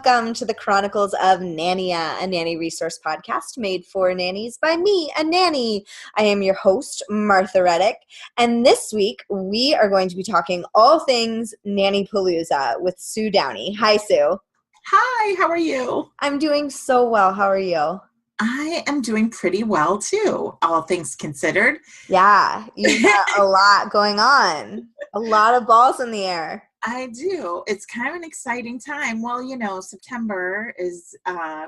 welcome to the Chronicles of Nannya, a nanny resource podcast made for nannies by me, a nanny. I am your host, Martha Reddick, and this week we are going to be talking all things Nannypalooza with Sue Downey. Hi, Sue. Hi, how are you? I'm doing so well. How are you? I am doing pretty well, too, all things considered. Yeah, you've got a lot going on, a lot of balls in the air. I do. It's kind of an exciting time. Well, you know, September is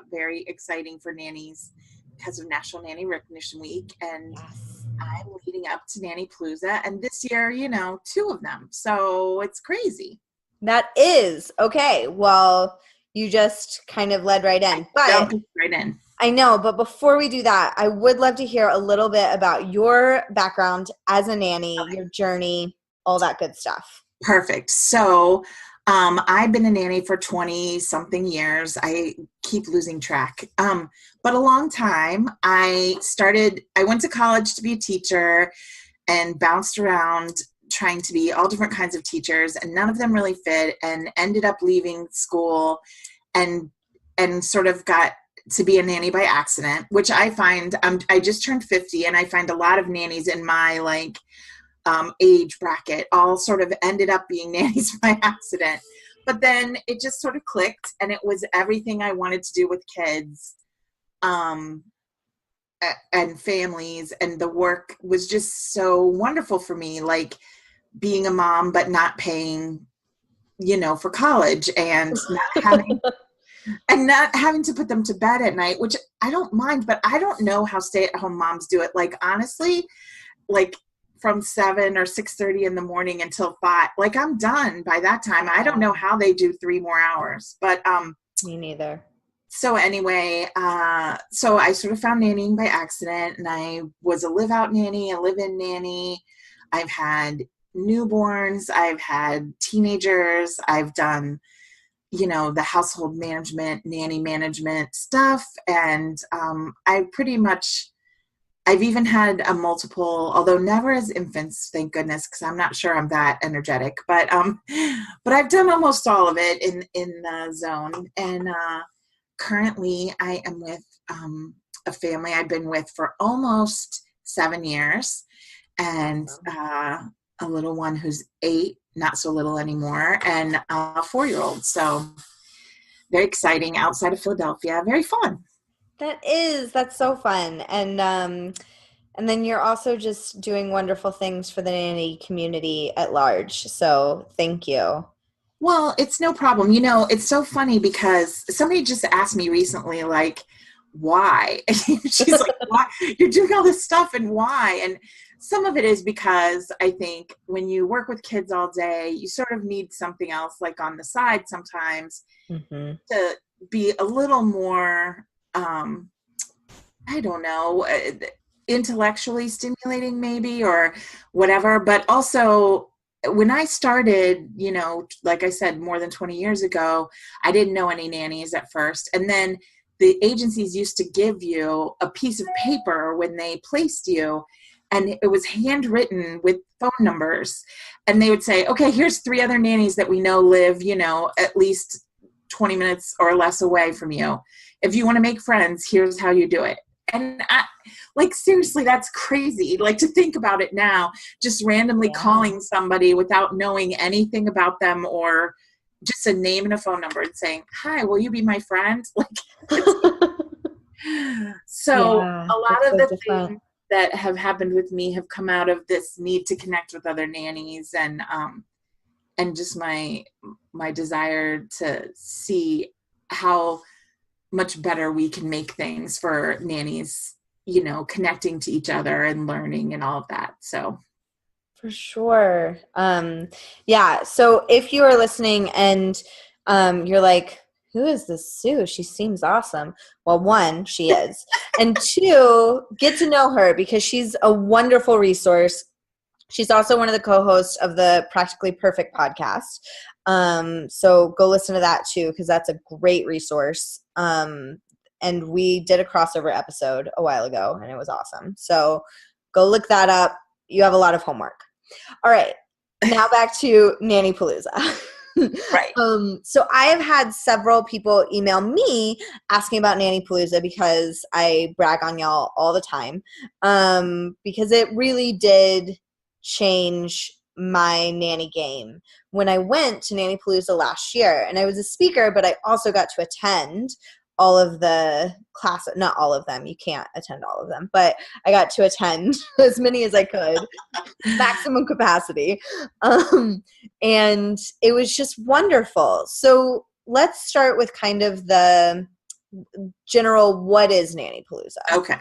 very exciting for nannies because of National Nanny Recognition Week, and Yes. I'm leading up to Nannypalooza, and this year, you know, 2 of them. So it's crazy. That is. Okay, well, you just kind of led right in. But Jumped right in. I know, but before we do that, I would love to hear a little bit about your background as a nanny, your journey, all that good stuff. Perfect. So I've been a nanny for 20-something years. I keep losing track. But a long time. I went to college to be a teacher and bounced around trying to be all different kinds of teachers, and none of them really fit, and ended up leaving school and sort of got to be a nanny by accident, which I find, I just turned 50, and I find a lot of nannies in my age bracket all sort of ended up being nannies by accident. But then it just sort of clicked, and it was everything I wanted to do with kids and families, and the work was just so wonderful for me, like being a mom but not paying, for college, and not having to put them to bed at night, which I don't mind, but I don't know how stay-at-home moms do it. Like, honestly, from 7 or 6:30 in the morning until 5, I'm done by that time. I don't know how they do 3 more hours, but me neither. So anyway, so I sort of found nannying by accident, and I was a live-out nanny, a live-in nanny. I've had newborns, I've had teenagers, I've done the household management, nanny management stuff. And I've even had a multiple, although never as infants, thank goodness, because I'm not sure I'm that energetic, but I've done almost all of it in the zone. And currently I am with a family I've been with for almost 7 years, and a little one who's 8, not so little anymore, and a 4-year-old. So very exciting, outside of Philadelphia, very fun. That's so fun. And then you're also just doing wonderful things for the nanny community at large. So thank you. Well, it's no problem. It's so funny because somebody just asked me recently, why? She's like, why? You're doing all this stuff, and why? And some of it is because I think when you work with kids all day, you sort of need something else on the side sometimes to be a little more, I don't know, intellectually stimulating maybe, or whatever. But also, when I started, like I said, more than 20 years ago, I didn't know any nannies at first. And then the agencies used to give you a piece of paper when they placed you, and it was handwritten with phone numbers. And they would say, okay, here's 3 other nannies that we know live, at least 20 minutes or less away from you. If you want to make friends, here's how you do it. And seriously, that's crazy. To think about it now, just randomly calling somebody without knowing anything about them, or just a name and a phone number, and saying, hi, will you be my friend? So a lot of the things that have happened with me have come out of this need to connect with other nannies, and just my desire to see how much better we can make things for nannies, connecting to each other and learning and all of that. So for sure. So if you are listening and you're like, who is this Sue? She seems awesome. Well, 1, she is. And 2, get to know her, because she's a wonderful resource. She's also one of the co-hosts of the Practically Perfect podcast. So go listen to that too, because that's a great resource. And we did a crossover episode a while ago, and it was awesome. So go look that up. You have a lot of homework. All right. Now back to Nannypalooza. Right. So I have had several people email me asking about Nannypalooza because I brag on y'all all the time. Because it really did change my nanny game. When I went to Nannypalooza last year, and I was a speaker, but I also got to attend all of the classes, not all of them, you can't attend all of them, but I got to attend as many as I could, maximum capacity. And it was just wonderful. So let's start with kind of the general, what is Nannypalooza? Okay.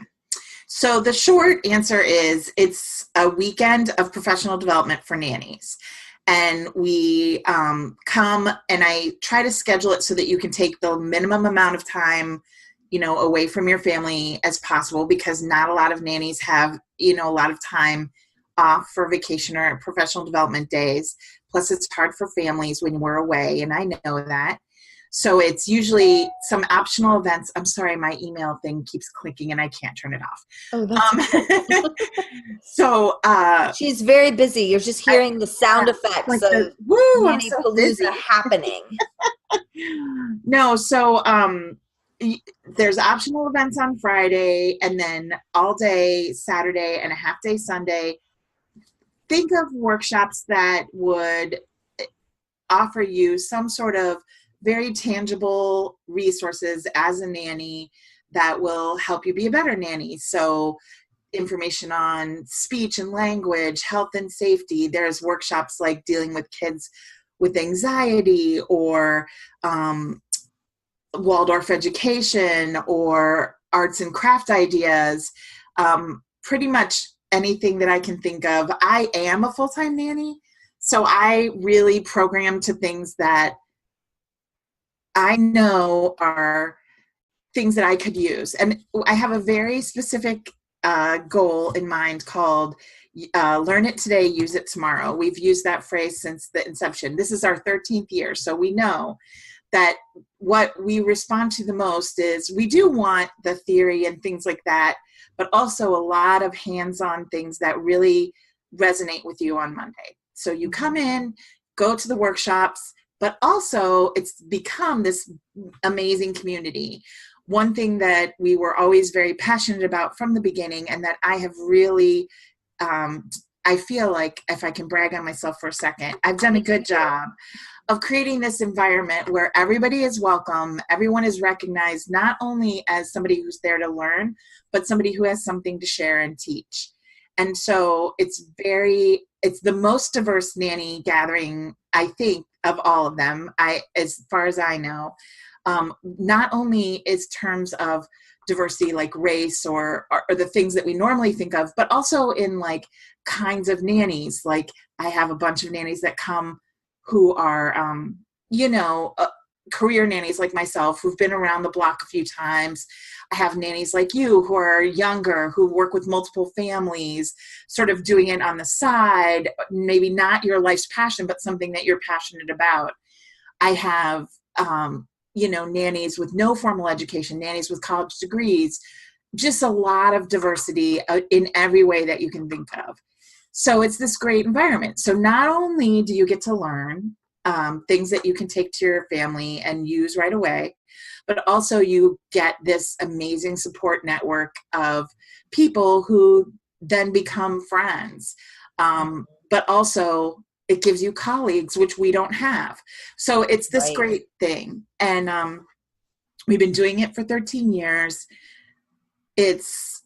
So the short answer is it's a weekend of professional development for nannies. And we come, and I try to schedule it so that you can take the minimum amount of time, away from your family as possible, because not a lot of nannies have, a lot of time off for vacation or professional development days. Plus, it's hard for families when we're away, and I know that. So it's usually some optional events. I'm sorry, my email thing keeps clicking and I can't turn it off. Oh, that's So she's very busy. You're just hearing the sound effects like of I'm so busy. Nannypalooza happening. No, so there's optional events on Friday, and then all day Saturday and a half day Sunday. Think of workshops that would offer you some sort of very tangible resources as a nanny that will help you be a better nanny. So information on speech and language, health and safety. There's workshops like dealing with kids with anxiety, or Waldorf education, or arts and craft ideas. Pretty much anything that I can think of. I am a full-time nanny, so I really program to things that I know are things that I could use. And I have a very specific goal in mind called learn it today, use it tomorrow. We've used that phrase since the inception. This is our 13th year. So we know that what we respond to the most is, we do want the theory and things like that, but also a lot of hands-on things that really resonate with you on Monday. So you come in, go to the workshops, but also it's become this amazing community. One thing that we were always very passionate about from the beginning, and that I have really, I feel like, if I can brag on myself for a second, I've done a good job of creating this environment where everybody is welcome, everyone is recognized, not only as somebody who's there to learn, but somebody who has something to share and teach. And so it's the most diverse nanny gathering, I think, of all of them, as far as I know. Not only is terms of diversity like race or the things that we normally think of, but also in like kinds of nannies. Like, I have a bunch of nannies that come who are, career nannies like myself, who've been around the block a few times. I have nannies like you who are younger, who work with multiple families, sort of doing it on the side, maybe not your life's passion, but something that you're passionate about. I have, nannies with no formal education, nannies with college degrees, just a lot of diversity in every way that you can think of. So it's this great environment. So not only do you get to learn things that you can take to your family and use right away, but also you get this amazing support network of people who then become friends. But also it gives you colleagues, which we don't have. So it's this great thing. And we've been doing it for 13 years. It's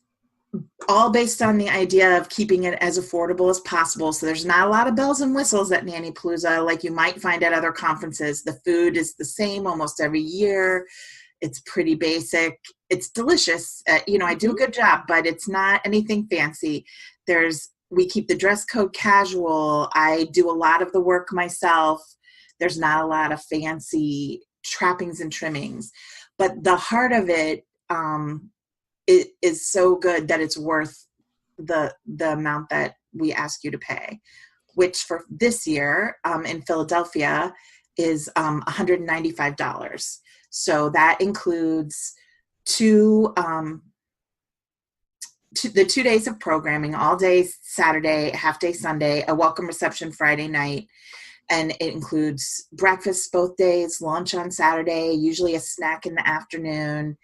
all based on the idea of keeping it as affordable as possible. So there's not a lot of bells and whistles at Nannypalooza like you might find at other conferences. The food is the same almost every year. It's pretty basic. It's delicious. I do a good job, but it's not anything fancy. We keep the dress code casual. I do a lot of the work myself. There's not a lot of fancy trappings and trimmings, but the heart of it, it is so good that it's worth the amount that we ask you to pay, which for this year in Philadelphia is $195. So that includes the 2 days of programming, all day Saturday, half day Sunday, a welcome reception Friday night. And it includes breakfast both days, lunch on Saturday, usually a snack in the afternoon.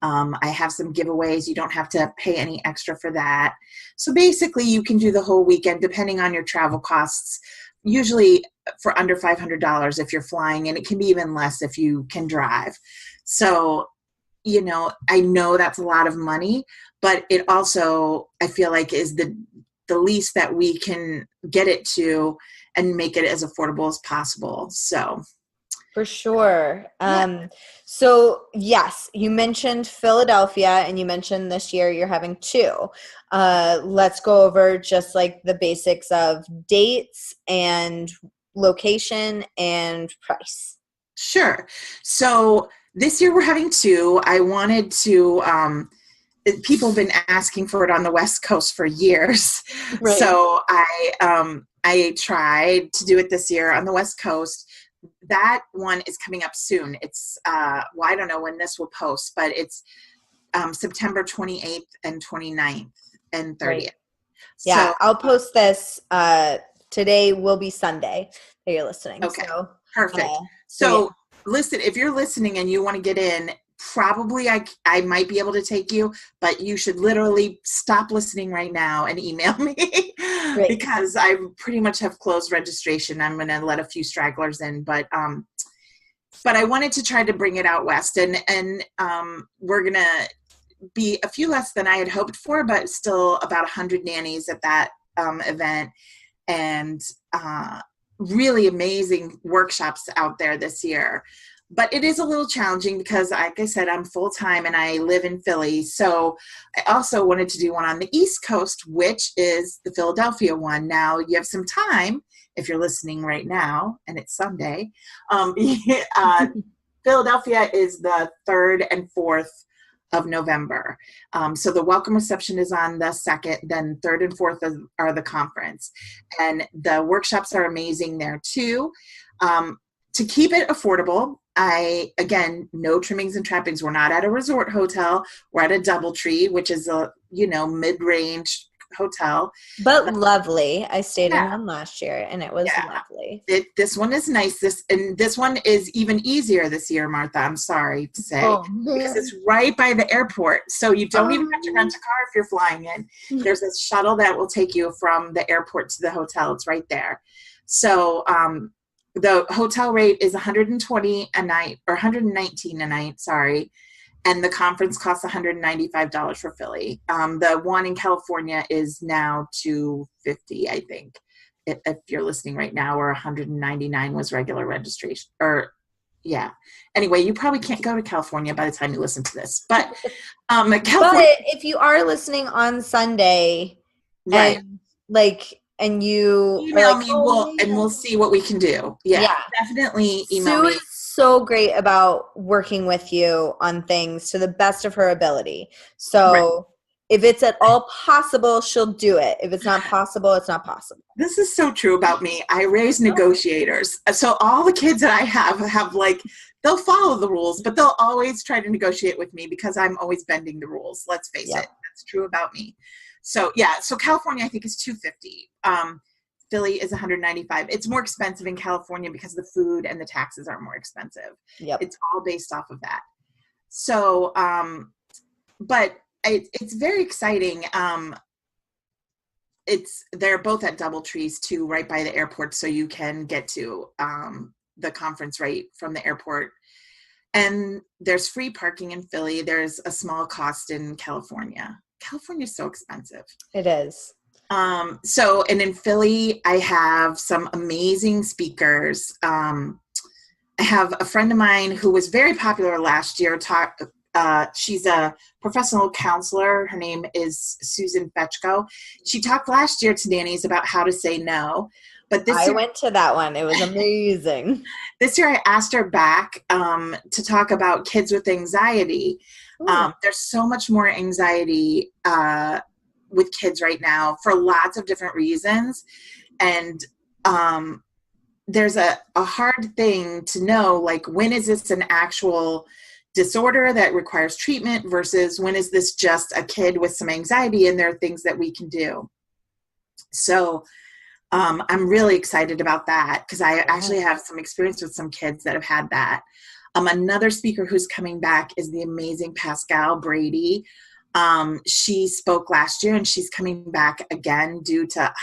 I have some giveaways. You don't have to pay any extra for that. So basically you can do the whole weekend depending on your travel costs, usually for under $500 if you're flying, and it can be even less if you can drive. So, I know that's a lot of money, but it also, I feel like, is the least that we can get it to and make it as affordable as possible. So For sure. yeah, So yes, you mentioned Philadelphia and you mentioned this year you're having two. Let's go over just like the basics of dates and location and price. sure. So this year we're having two. I wanted to, people have been asking for it on the West Coast for years. Right. So I tried to do it this year on the West Coast. That one is coming up soon. It's, well, I don't know when this will post, but it's September 28th and 29th and Right. 30th. Yeah, So, I'll post this. Today will be Sunday that you're listening. okay, So, perfect. so yeah. So listen, if you're listening and you want to get in, probably I might be able to take you, but you should literally stop listening right now and email me Great. because I pretty much have closed registration. I'm going to let a few stragglers in, but I wanted to try to bring it out west, and we're going to be a few less than I had hoped for, but still about 100 nannies at that event, and really amazing workshops out there this year. But it is a little challenging because, like I said, I'm full-time and I live in Philly. So I also wanted to do one on the East Coast, which is the Philadelphia one. Now you have some time if you're listening right now, and it's Sunday. Philadelphia is the 3rd and 4th of November. So the welcome reception is on the 2nd, then 3rd and 4th are the conference. And the workshops are amazing there too. To keep it affordable, again, no trimmings and trappings. We're not at a resort hotel. We're at a DoubleTree, which is a, mid-range hotel. But lovely. I stayed in Yeah. one last year and it was Yeah. lovely. This one is nice. This one is even easier this year, Martha. I'm sorry to say, Oh, because it's right by the airport, so you don't even have to rent a car if you're flying in. There's a shuttle that will take you from the airport to the hotel. It's right there. So the hotel rate is $120 a night, or $119 a night. Sorry. And the conference costs $195 for Philly. The one in California is now $250, I think, if you're listening right now, or $199 was regular registration. Or, yeah. Anyway, you probably can't go to California by the time you listen to this. But California, but if you are listening on Sunday right? and you are Email like, me, oh and we'll man. see what we can do. Yeah, Yeah. definitely email Sue me. is so great about working with you on things to the best of her ability. Right. So if it's at all possible, she'll do it. If it's not possible, it's not possible. This is so true about me. I raise negotiators. So all the kids that I have like, they'll follow the rules, but they'll always try to negotiate with me because I'm always bending the rules. Let's face Yep. it. That's true about me. So yeah, so California I think is $250. Philly is $195. It's more expensive in California because the food and the taxes are more expensive. Yep. It's all based off of that. So, but it's very exciting. They're both at DoubleTrees too, right by the airport, so you can get to the conference right from the airport. And there's free parking in Philly. There's a small cost in California. California's so expensive. It is. And in Philly, I have some amazing speakers. I have a friend of mine who was very popular last year. She's a professional counselor. Her name is Susan Fetchko. She talked last year to nannies about how to say no. But I went to that one. It was amazing. This year I asked her back to talk about kids with anxiety. There's so much more anxiety with kids right now for lots of different reasons. And there's a hard thing to know, like, when is this an actual disorder that requires treatment versus when is this just a kid with some anxiety, and there are things that we can do. So I'm really excited about that because I actually have some experience with some kids that have had that. Another speaker who's coming back is the amazing Pascal Brady. She spoke last year and she's coming back again due to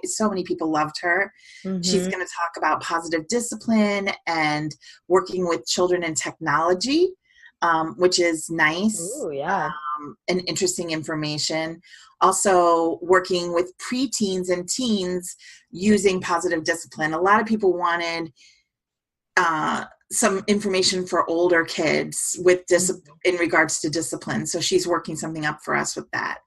so many people loved her. Mm-hmm. She's going to talk about positive discipline and working with children in technology, which is nice. Ooh, yeah. And interesting information. Also working with preteens and teens using positive discipline. A lot of people wanted some information for older kids with in regards to discipline. So she's working something up for us with that.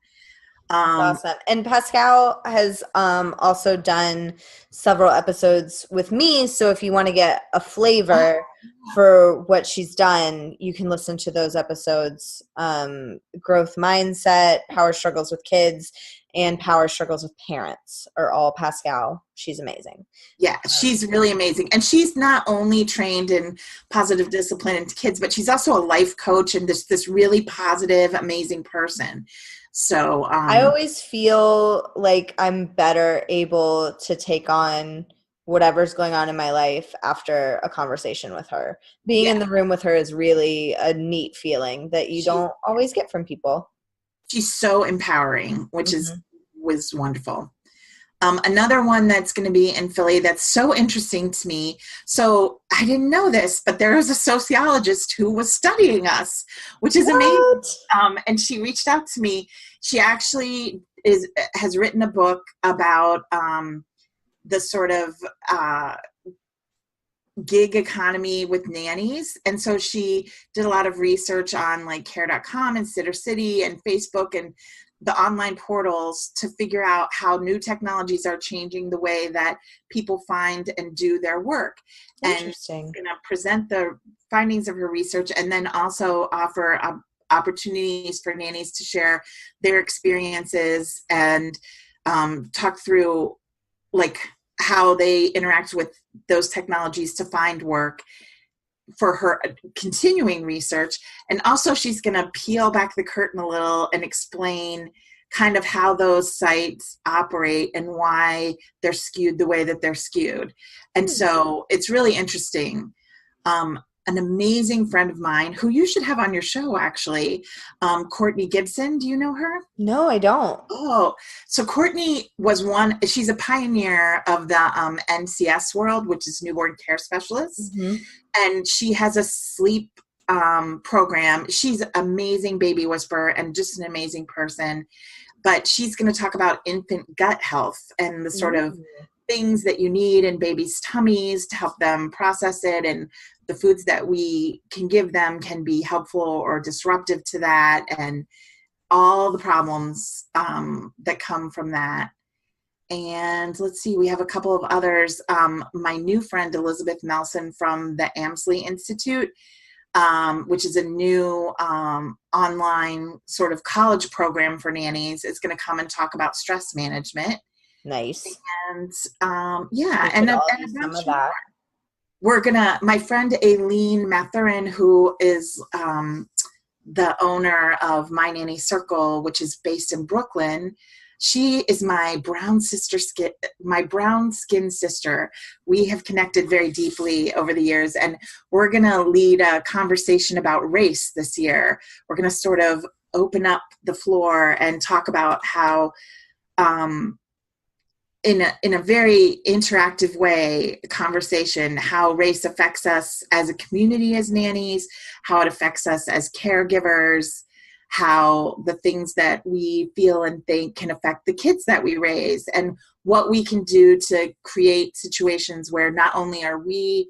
Awesome. And Pascal has also done several episodes with me. So if you want to get a flavor for what she's done, you can listen to those episodes. Growth Mindset, Power Struggles with Kids, and Power Struggles with Parents are all Pascal. She's amazing. Yeah, she's really amazing. And she's not only trained in positive discipline in kids, but she's also a life coach and this really positive, amazing person. So I always feel like I'm better able to take on whatever's going on in my life after a conversation with her. Being in the room with her is really a neat feeling that you don't always get from people. She's so empowering, which was wonderful. Another one that's going to be in Philly that's so interesting to me. So I didn't know this, but there was a sociologist who was studying us, which is amazing. And she reached out to me. She actually has written a book about the sort of gig economy with nannies. And so she did a lot of research on like care.com and Sitter City and Facebook and the online portals to figure out how new technologies are changing the way that people find and do their work. Interesting. And going to present the findings of her research and then also offer opportunities for nannies to share their experiences and talk through like how they interact with those technologies to find work for her continuing research. And also she's going to peel back the curtain a little and explain kind of how those sites operate and why they're skewed the way that they're skewed. And so it's really interesting. An amazing friend of mine who you should have on your show, actually, Courtney Gibson. Do you know her? No, I don't. Oh, so Courtney was she's a pioneer of the NCS world, which is newborn care specialists. And she has a sleep program. She's an amazing baby whisperer and just an amazing person. But she's going to talk about infant gut health and the sort of things that you need in babies' tummies to help them process it, and the foods that we can give them can be helpful or disruptive to that, and all the problems that come from that. And let's see, we have a couple of others. My new friend, Elizabeth Nelson from the Amsley Institute, which is a new online sort of college program for nannies, is going to come and talk about stress management. Nice. And and some of that. My friend Aileen Matherin, who is the owner of My Nanny Circle, which is based in Brooklyn, she is my brown skin sister. We have connected very deeply over the years, and we're going to lead a conversation about race this year. We're going to sort of open up the floor and talk about how in a very interactive way, conversation, how race affects us as a community as nannies, how it affects us as caregivers, how the things that we feel and think can affect the kids that we raise, and what we can do to create situations where not only are we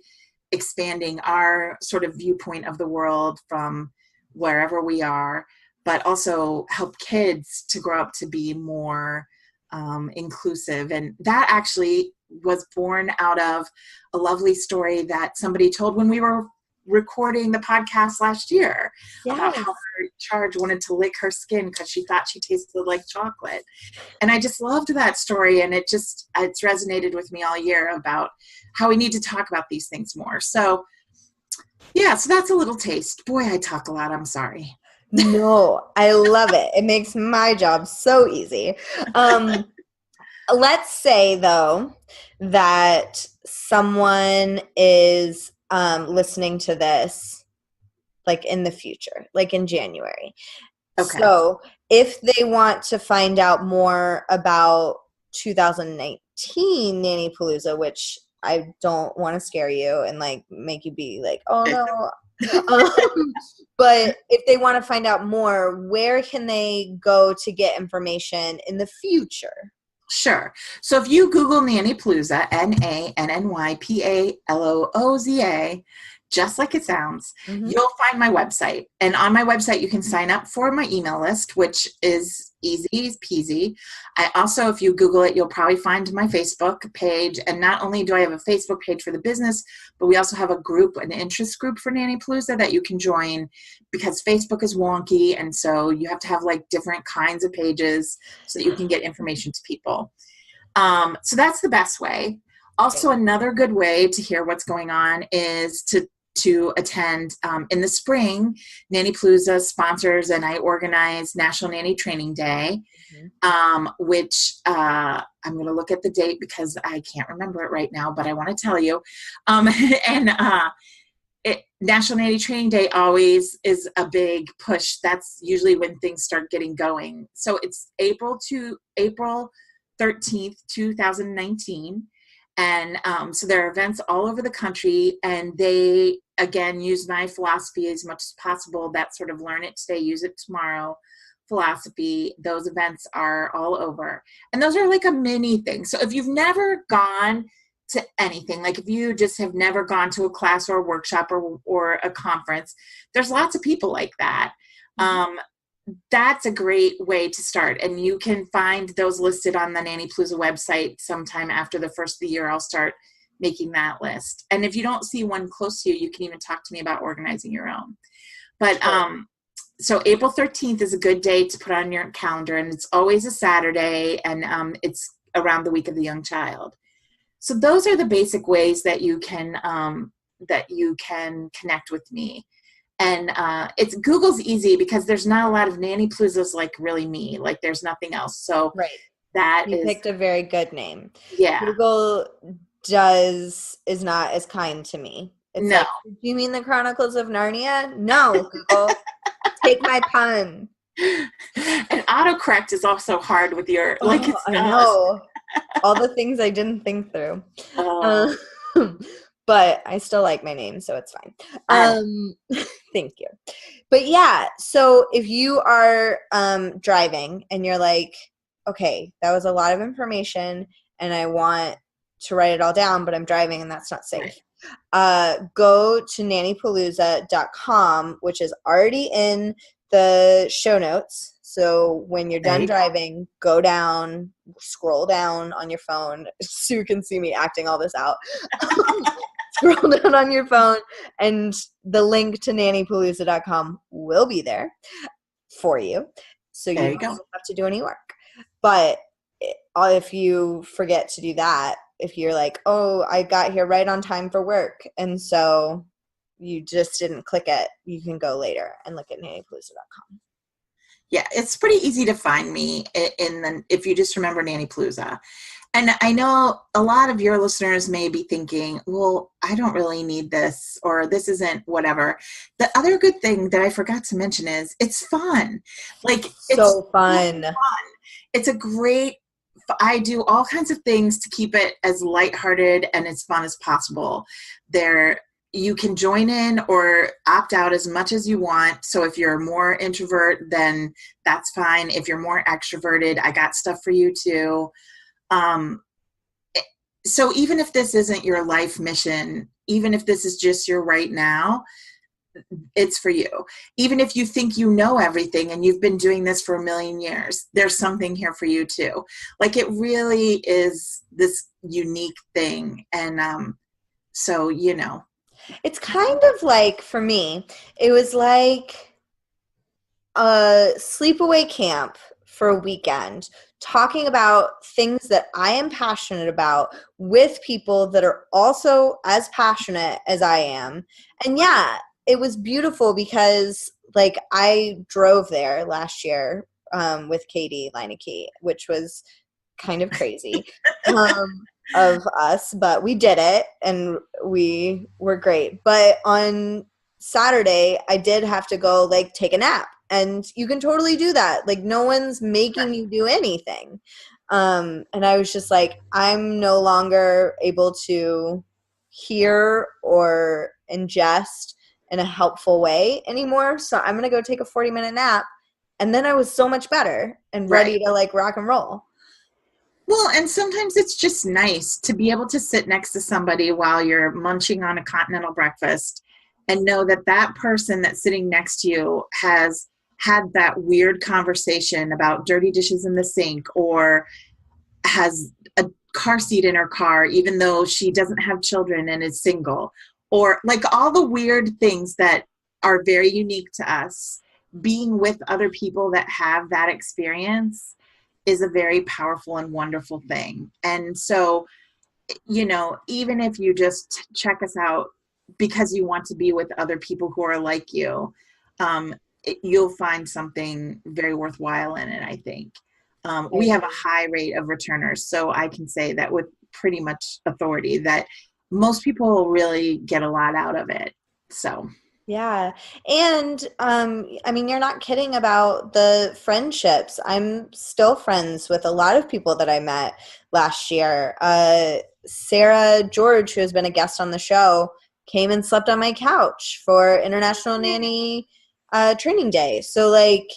expanding our sort of viewpoint of the world from wherever we are, but also help kids to grow up to be more inclusive. And that actually was born out of a lovely story that somebody told when we were recording the podcast last year about how her charge wanted to lick her skin because she thought she tasted like chocolate. And I just loved that story, and it's resonated with me all year about how we need to talk about these things more. So so that's a little taste. Boy, I talk a lot. I'm sorry. No, I love it. It makes my job so easy. let's say though that someone is listening to this like in the future, like in January. Okay. So if they want to find out more about 2019 Nannypalooza, which I don't want to scare you and like make you be like, oh no. But if they want to find out more, where can they go to get information in the future? Sure. So if you Google Nannypalooza, Nannypalooza, just like it sounds, Mm-hmm. you'll find my website. And on my website, you can sign up for my email list, which is easy peasy. I also, if you Google it, you'll probably find my Facebook page. And not only do I have a Facebook page for the business, but we also have a group, an interest group for Nannypalooza that you can join because Facebook is wonky. And so you have to have like different kinds of pages so that you can get information to people. So that's the best way. Also, another good way to hear what's going on is to attend in the spring. Nannypalooza sponsors and I organize National Nanny Training Day, which I'm going to look at the date because I can't remember it right now, but I want to tell you. And National Nanny Training Day always is a big push. That's usually when things start getting going. So it's April 13th, 2019. And so there are events all over the country, and they, again, use my philosophy as much as possible, that sort of learn it today, use it tomorrow philosophy. Those events are all over. And those are like a mini thing. So if you've never gone to anything, like if you just have never gone to a class or a workshop or a conference, there's lots of people like that. That's a great way to start. And you can find those listed on the Nannypalooza website sometime after the first of the year. I'll start making that list. And if you don't see one close to you, you can even talk to me about organizing your own. But so April 13th is a good day to put on your calendar, and it's always a Saturday, and it's around the week of the young child. So those are the basic ways that you can connect with me. And it's Google's easy because there's not a lot of Nannypaloozas like really me. Like there's nothing else. So Right. that You is picked a very good name. Yeah. Google is not as kind to me. It's No. like, do you mean the Chronicles of Narnia? No, Google. Take my pun. And autocorrect is also hard with your I know. All the things I didn't think through. But I still like my name, so it's fine. Thank you. But yeah, so if you are driving and you're like, okay, that was a lot of information and I want to write it all down, but I'm driving and that's not safe. Right. Go to nannypalooza.com, which is already in the show notes. So when you're done driving, go down, scroll down on your phone so you can see me acting all this out. Scroll down on your phone and the link to nannypalooza.com will be there for you. So you don't have to do any work. But if you forget to do that, if you're like, oh, I got here right on time for work, and so you just didn't click it, you can go later and look at nannypalooza.com. Yeah, it's pretty easy to find me if you just remember Nannypalooza. And I know a lot of your listeners may be thinking, well, I don't really need this, or this isn't whatever. The other good thing that I forgot to mention is it's fun. Like, so fun. It's a great, I do all kinds of things to keep it as lighthearted and as fun as possible. You can join in or opt out as much as you want. So if you're more introvert, then that's fine. If you're more extroverted, I got stuff for you too. So even if this isn't your life mission, even if this is just your right now, it's for you. Even if you think you know everything and you've been doing this for a million years, there's something here for you too. Like it really is this unique thing. And so, it's kind of like, for me, it was like a sleepaway camp for a weekend, talking about things that I am passionate about with people that are also as passionate as I am. And yeah, it was beautiful because like I drove there last year with Katie Leineke, which was kind of crazy of us, but we did it and we were great. But on Saturday, I did have to go like take a nap, and you can totally do that. Like no one's making you do anything. And I was just like, I'm no longer able to hear or ingest in a helpful way anymore. So I'm going to go take a 40-minute nap. And then I was so much better and ready to like rock and roll. Well, and sometimes it's just nice to be able to sit next to somebody while you're munching on a continental breakfast and know that that person that's sitting next to you has had that weird conversation about dirty dishes in the sink, or has a car seat in her car, even though she doesn't have children and is single, or like all the weird things that are very unique to us. Being with other people that have that experience is a very powerful and wonderful thing. And so, you know, even if you just check us out because you want to be with other people who are like you, you'll find something very worthwhile in it, I think. We have a high rate of returners, so I can say that with pretty much authority that most people really get a lot out of it. So yeah. And I mean, you're not kidding about the friendships. I'm still friends with a lot of people that I met last year. Sarah George, who has been a guest on the show, came and slept on my couch for International Nanny Training Day. So like,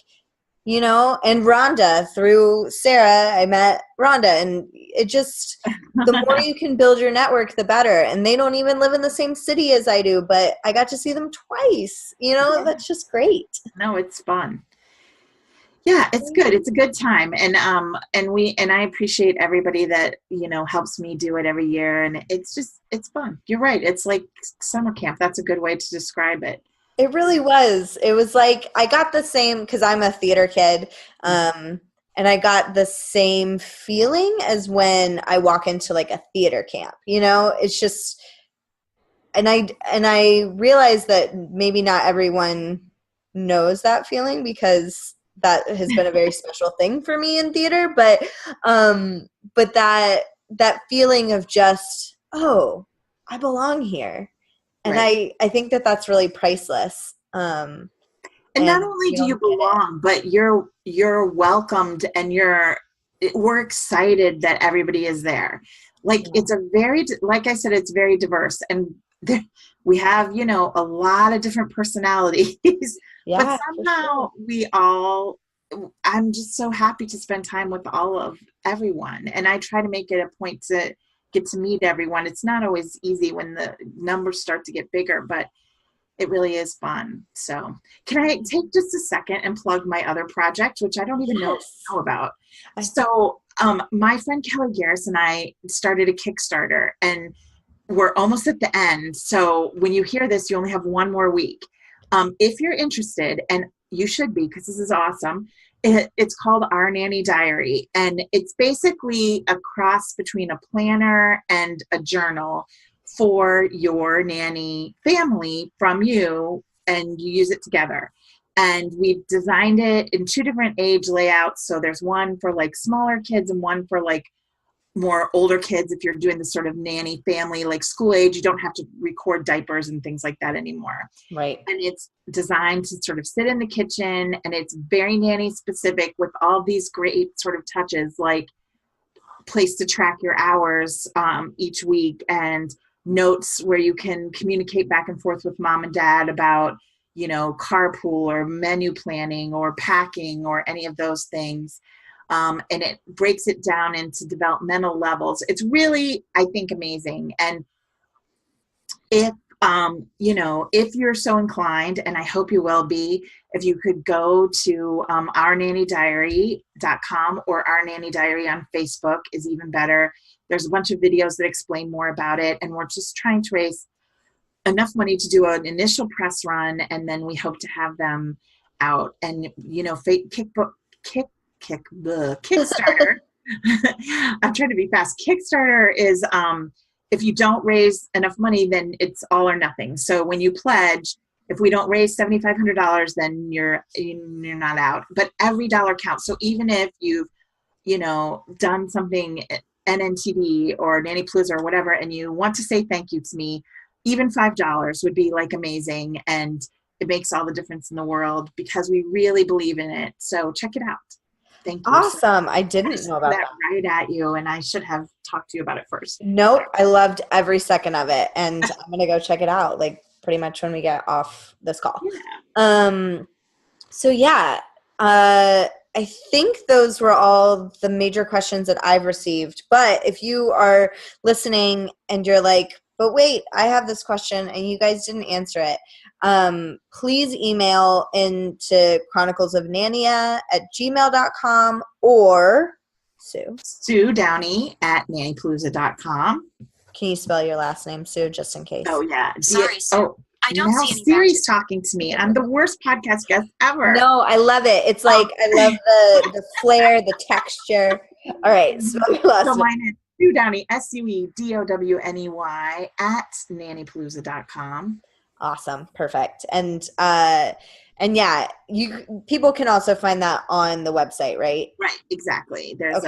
you know, and Rhonda, through Sarah, I met Rhonda, and it just, the more you can build your network, the better. And they don't even live in the same city as I do, but I got to see them twice. You know, that's just great. no, it's fun. Yeah, it's good. It's a good time. And I appreciate everybody that, you know, helps me do it every year. And it's fun. You're right. It's like summer camp. That's a good way to describe it. It really was. It was like I got the same, because I'm a theater kid, and I got the same feeling as when I walk into like a theater camp. You know, it's just, and I realized that maybe not everyone knows that feeling, because that has been a very special thing for me in theater. But that feeling of just, oh, I belong here. And Right. I think that that's really priceless. And not And only you do you don't get it. belong, but you're welcomed, and we're excited that everybody is there. Like Yeah. it's a very, like I said, it's very diverse, and there, we have, you know, a lot of different personalities, but Yeah, for somehow sure. we all, I'm just so happy to spend time with all of everyone. And I try to make it a point to get to meet everyone. It's not always easy when the numbers start to get bigger, but it really is fun. So can I take just a second and plug my other project, which I don't even know if Yes. you know about? I, So my friend Kelly Garris and I started a Kickstarter, and we're almost at the end. So when you hear this, you only have one more week. If you're interested, and you should be, because this is awesome, it's called Our Nanny Diary. And it's basically a cross between a planner and a journal for your nanny family from you, and you use it together. And we've designed it in 2 different age layouts. So there's one for like smaller kids and one for like more older kids. If you're doing the sort of nanny family, like school age, you don't have to record diapers and things like that anymore. right. And it's designed to sort of sit in the kitchen, and it's very nanny specific with all these great sort of touches, like place to track your hours each week, and notes where you can communicate back and forth with mom and dad about, you know, carpool or menu planning or packing or any of those things. And it breaks it down into developmental levels. It's really, I think, amazing. And if you know, if you're so inclined, and I hope you will be, if you could go to ournannydiary.com, or Our Nanny Diary on Facebook is even better. There's a bunch of videos that explain more about it, and we're just trying to raise enough money to do an initial press run, and then we hope to have them out. And you know, Kickstarter. I'm trying to be fast. Kickstarter is if you don't raise enough money, then it's all or nothing. So when you pledge, if we don't raise $7,500, then you're not out. But every dollar counts. So even if you've done something NNTD or Nannypalooza or whatever, and you want to say thank you to me, even $5 would be like amazing. And it makes all the difference in the world because we really believe in it. So check it out. Thank you. Awesome. I didn't know about that. Right at you, and I should have talked to you about it first. Nope. I loved every second of it, and I'm going to go check it out, like pretty much when we get off this call. Yeah. So yeah, I think those were all the major questions that I've received. But if you are listening and you're like, but wait, I have this question and you guys didn't answer it, please email into chroniclesofnania@gmail.com or Sue Downey at nannypalooza.com. Can you spell your last name, Sue, just in case? Oh, yeah. Sorry, Sue. I don't now see any Siri's talking to me. I'm the worst podcast guest ever. No, I love it. It's like, I love the flair, the texture. All right. Spell your last name. Mine is Sue Downey, SUEDOWNEY at nannypalooza.com. Awesome. Perfect. And yeah, people can also find that on the website, right? Right. Exactly. There's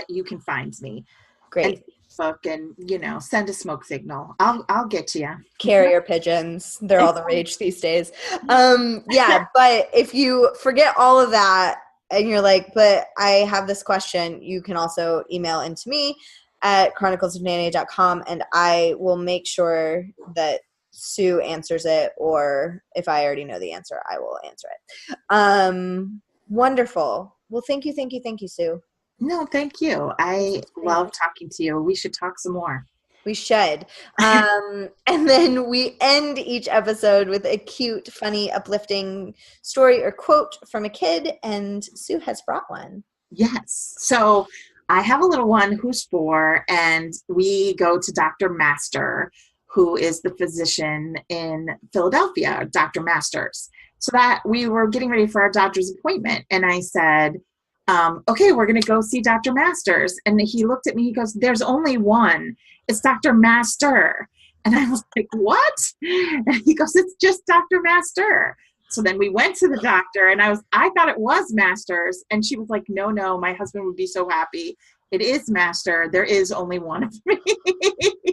you can find me. Great. And Facebook, and send a smoke signal. I'll get to you. Carrier pigeons. They're all the rage these days. Yeah. But if you forget all of that and you're like, but I have this question, you can also email into me at chroniclesofnania.com, and I will make sure that Sue answers it, or if I already know the answer, I will answer it. Wonderful. Well, thank you, Sue. No, thank you. I love talking to you. We should talk some more. We should. And then we end each episode with a cute, funny, uplifting story or quote from a kid, and Sue has brought one. Yes. So I have a little one who's 4, and we go to Dr. Master, who is the physician in Philadelphia, Dr. Masters. So that we were getting ready for our doctor's appointment, and I said, okay, we're going to go see Dr. Masters. And he looked at me, he goes, there's only one. It's Dr. Master. And I was like, what? And he goes, it's just Dr. Master. So then we went to the doctor, and I thought it was Masters. And she was like, no, my husband would be so happy. It is Master. There is only one of me.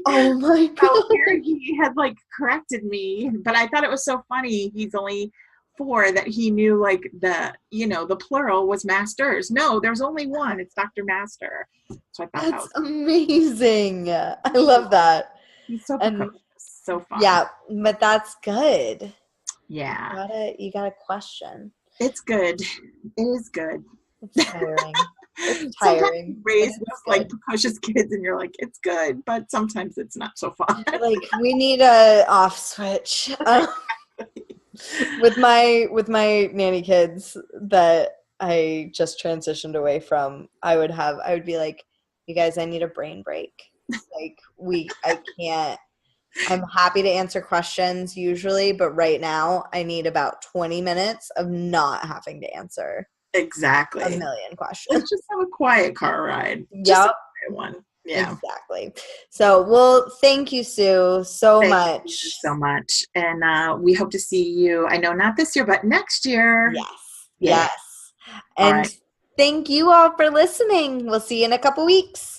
Oh my God. So here he had corrected me, but I thought it was so funny. He's only 4 that he knew the plural was masters. No, there's only one. It's Dr. Master. So I thought that's amazing. I love that. He's so so fun. Yeah, but that's good. Yeah. You got a question. It's good. It is good. It's tiring. It's tiring. Sometimes you raise precocious kids and you're like, it's good, but sometimes it's not so fun. We need a off switch. With my nanny kids that I just transitioned away from, I would be like, you guys, I need a brain break. I can't. I'm happy to answer questions usually, but right now I need about 20 minutes of not having to answer exactly a million questions. Let's just have a quiet car ride. Yep. One. Yeah. Exactly. So, well, thank you, Sue, so much. And we hope to see you, I know not this year, but next year. Yes. And thank you all for listening. We'll see you in a couple weeks.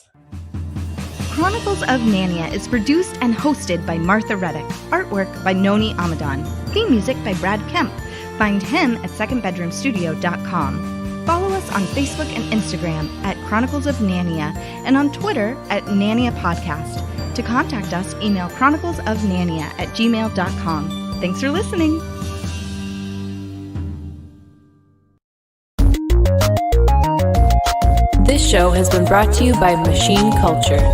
Chronicles of Nania is produced and hosted by Martha Reddick. Artwork by Noni Amadon. Theme music by Brad Kemp. Find him at secondbedroomstudio.com. Follow us on Facebook and Instagram at Chronicles of Nania, and on Twitter at Nania Podcast. To contact us, email chroniclesofnania@gmail.com. Thanks for listening. This show has been brought to you by Machine Culture.